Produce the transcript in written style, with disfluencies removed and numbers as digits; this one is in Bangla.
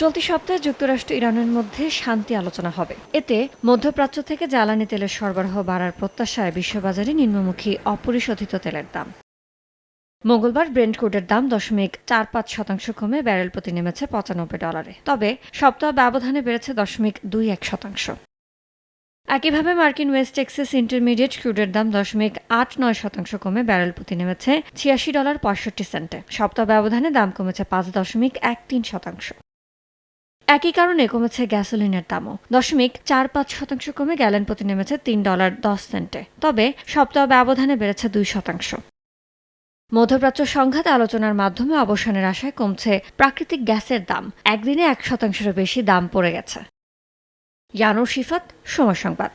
চলতি সপ্তাহে যুক্তরাষ্ট্র ইরানের মধ্যে শান্তি আলোচনা হবে। এতে মধ্যপ্রাচ্য থেকে জ্বালানি তেলের সরবরাহ বাড়ার প্রত্যাশায় বিশ্ববাজারে নিম্নমুখী অপরিশোধিত তেলের দাম। মঙ্গলবার ব্রেন্ট ক্রুডের দাম 0.45% কমে ব্যারেল প্রতি নেমেছে $95। তবে সপ্তাহ ব্যবধানে বেড়েছে 0.21%। একইভাবে মার্কিন ওয়েস্ট টেক্সাস ইন্টারমিডিয়েট ক্রুডের দাম 0.89% কমে ব্যারেল প্রতি নেমেছে $86.65। সপ্তাহ ব্যবধানে দাম কমেছে 5.13%। একই কারণে কমেছে গ্যাসোলিনের দামও। 0.45% কমে গ্যালন প্রতি নেমেছে $3.10। তবে সপ্তাহ ব্যবধানে বেড়েছে 2%। মধ্যপ্রাচ্য সংঘাত আলোচনার মাধ্যমে অবসানের আশায় কমছে প্রাকৃতিক গ্যাসের দাম। একদিনে 1%-এরও বেশি দাম পড়ে গেছে। ইয়ানুর শিফাত, সময় সংবাদ।